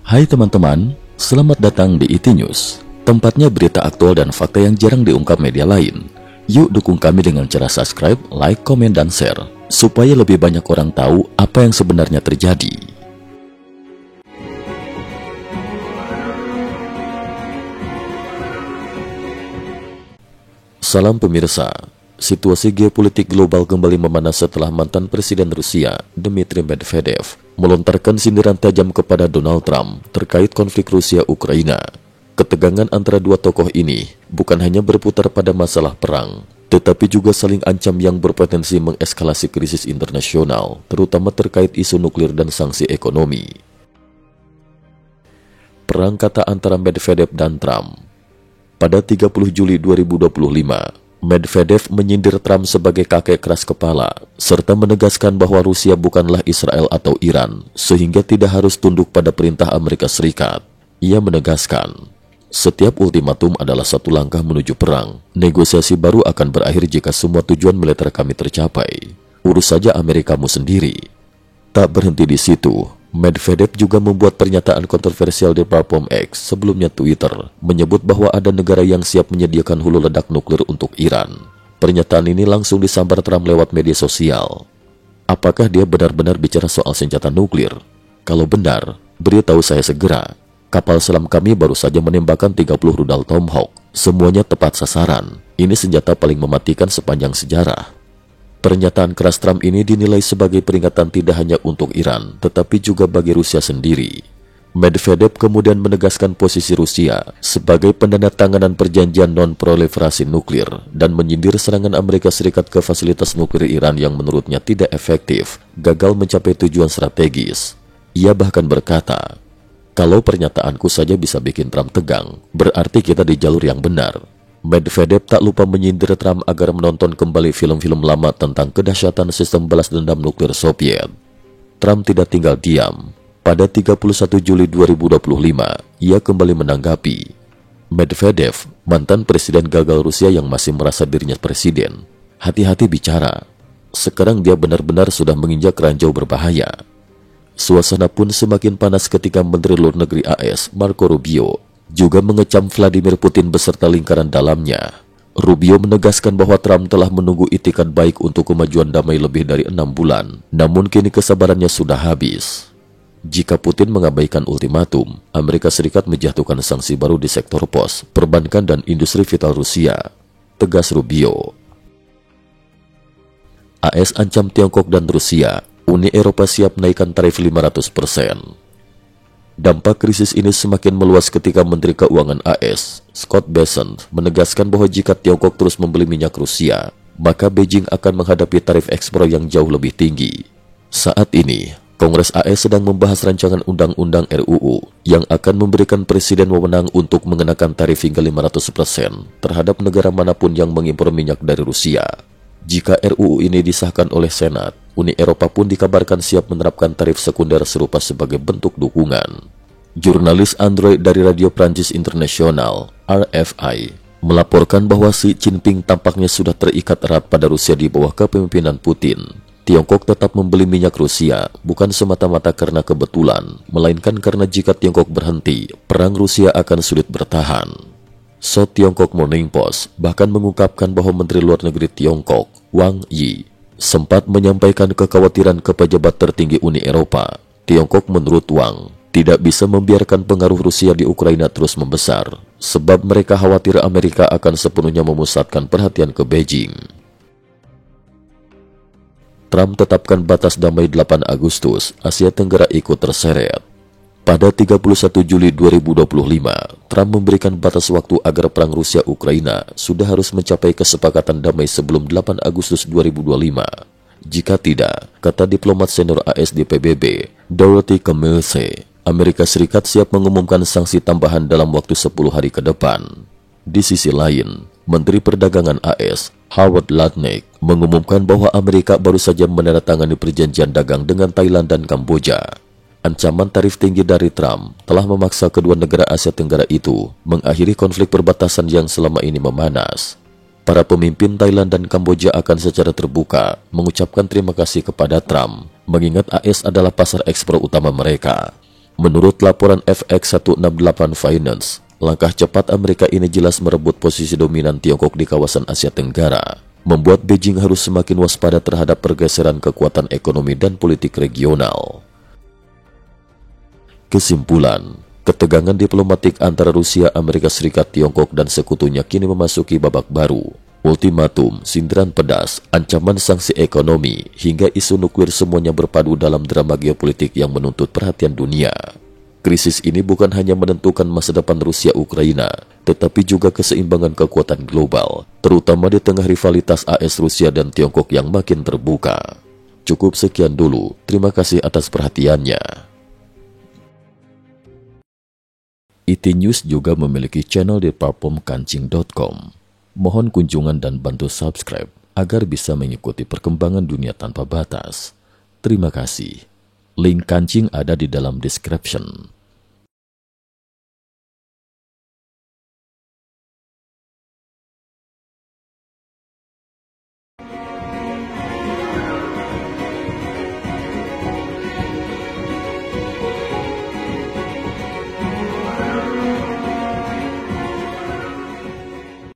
Hai teman-teman, selamat datang di IT News, tempatnya berita aktual dan fakta yang jarang diungkap media lain. Yuk dukung kami dengan cara subscribe, like, komen, dan share, supaya lebih banyak orang tahu apa yang sebenarnya terjadi. Salam pemirsa, situasi geopolitik global kembali memanas setelah mantan Presiden Rusia, Dmitry Medvedev, melontarkan sindiran tajam kepada Donald Trump terkait konflik Rusia-Ukraina. Ketegangan antara dua tokoh ini bukan hanya berputar pada masalah perang, tetapi juga saling ancam yang berpotensi mengeskalasi krisis internasional, terutama terkait isu nuklir dan sanksi ekonomi. Perang kata antara Medvedev dan Trump. Pada 30 Juli 2025, Medvedev menyindir Trump sebagai kakek keras kepala, serta menegaskan bahwa Rusia bukanlah Israel atau Iran, sehingga tidak harus tunduk pada perintah Amerika Serikat. Ia menegaskan, setiap ultimatum adalah satu langkah menuju perang. Negosiasi baru akan berakhir jika semua tujuan militer kami tercapai. Urus saja Amerikamu sendiri. Tak berhenti di situ, Medvedev juga membuat pernyataan kontroversial di platform X, sebelumnya Twitter, menyebut bahwa ada negara yang siap menyediakan hulu ledak nuklir untuk Iran. Pernyataan ini langsung disambar Trump lewat media sosial. Apakah dia benar-benar bicara soal senjata nuklir? Kalau benar, beritahu saya segera. Kapal selam kami baru saja menembakkan 30 rudal Tomahawk. Semuanya tepat sasaran. Ini senjata paling mematikan sepanjang sejarah. Pernyataan keras Trump ini dinilai sebagai peringatan tidak hanya untuk Iran, tetapi juga bagi Rusia sendiri. Medvedev kemudian menegaskan posisi Rusia sebagai penandatanganan perjanjian non-proliferasi nuklir dan menyindir serangan Amerika Serikat ke fasilitas nuklir Iran yang menurutnya tidak efektif, gagal mencapai tujuan strategis. Ia bahkan berkata, "Kalau pernyataanku saja bisa bikin Trump tegang, berarti kita di jalur yang benar." Medvedev tak lupa menyindir Trump agar menonton kembali film-film lama tentang kedahsyatan sistem balas dendam nuklir Soviet. Trump tidak tinggal diam. Pada 31 Juli 2025, ia kembali menanggapi. Medvedev, mantan presiden gagal Rusia yang masih merasa dirinya presiden. Hati-hati bicara. Sekarang dia benar-benar sudah menginjak ranjau berbahaya. Suasana pun semakin panas ketika Menteri Luar Negeri AS, Marco Rubio, juga mengecam Vladimir Putin beserta lingkaran dalamnya. Rubio menegaskan bahwa Trump telah menunggu itikat baik untuk kemajuan damai lebih dari 6 bulan, namun kini kesabarannya sudah habis. Jika Putin mengabaikan ultimatum, Amerika Serikat menjatuhkan sanksi baru di sektor pos, perbankan dan industri vital Rusia, tegas Rubio. AS ancam Tiongkok dan Rusia, Uni Eropa siap naikkan tarif 500%. Dampak krisis ini semakin meluas ketika Menteri Keuangan AS, Scott Bessent, menegaskan bahwa jika Tiongkok terus membeli minyak Rusia, maka Beijing akan menghadapi tarif ekspor yang jauh lebih tinggi. Saat ini, Kongres AS sedang membahas rancangan undang-undang RUU yang akan memberikan presiden wewenang untuk mengenakan tarif hingga 500% terhadap negara manapun yang mengimpor minyak dari Rusia. Jika RUU ini disahkan oleh Senat, Uni Eropa pun dikabarkan siap menerapkan tarif sekunder serupa sebagai bentuk dukungan. Jurnalis Android dari Radio Prancis Internasional, RFI, melaporkan bahwa Xi Jinping tampaknya sudah terikat erat pada Rusia di bawah kepemimpinan Putin. Tiongkok tetap membeli minyak Rusia, bukan semata-mata karena kebetulan, melainkan karena jika Tiongkok berhenti, perang Rusia akan sulit bertahan. So Tiongkok Morning Post bahkan mengungkapkan bahwa Menteri Luar Negeri Tiongkok, Wang Yi, sempat menyampaikan kekhawatiran ke pejabat tertinggi Uni Eropa. Tiongkok menurut Wang tidak bisa membiarkan pengaruh Rusia di Ukraina terus membesar, sebab mereka khawatir Amerika akan sepenuhnya memusatkan perhatian ke Beijing. Trump tetapkan batas damai 8 Agustus, Asia Tenggara ikut terseret. Pada 31 Juli 2025, Trump memberikan batas waktu agar perang Rusia-Ukraina sudah harus mencapai kesepakatan damai sebelum 8 Agustus 2025. Jika tidak, kata diplomat senior AS di PBB, Dorothy Commerce, Amerika Serikat siap mengumumkan sanksi tambahan dalam waktu 10 hari ke depan. Di sisi lain, Menteri Perdagangan AS, Howard Lutnick, mengumumkan bahwa Amerika baru saja menandatangani perjanjian dagang dengan Thailand dan Kamboja. Ancaman tarif tinggi dari Trump telah memaksa kedua negara Asia Tenggara itu mengakhiri konflik perbatasan yang selama ini memanas. Para pemimpin Thailand dan Kamboja akan secara terbuka mengucapkan terima kasih kepada Trump, mengingat AS adalah pasar ekspor utama mereka. Menurut laporan FX168 Finance, langkah cepat Amerika ini jelas merebut posisi dominan Tiongkok di kawasan Asia Tenggara, membuat Beijing harus semakin waspada terhadap pergeseran kekuatan ekonomi dan politik regional. Kesimpulan, ketegangan diplomatik antara Rusia, Amerika Serikat, Tiongkok, dan sekutunya kini memasuki babak baru. Ultimatum, sindiran pedas, ancaman sanksi ekonomi, hingga isu nuklir semuanya berpadu dalam drama geopolitik yang menuntut perhatian dunia. Krisis ini bukan hanya menentukan masa depan Rusia-Ukraina, tetapi juga keseimbangan kekuatan global, terutama di tengah rivalitas AS Rusia dan Tiongkok yang makin terbuka. Cukup sekian dulu, terima kasih atas perhatiannya. IT News juga memiliki channel di platform kancing.com. Mohon kunjungan dan bantu subscribe agar bisa mengikuti perkembangan dunia tanpa batas. Terima kasih. Link kancing ada di dalam description.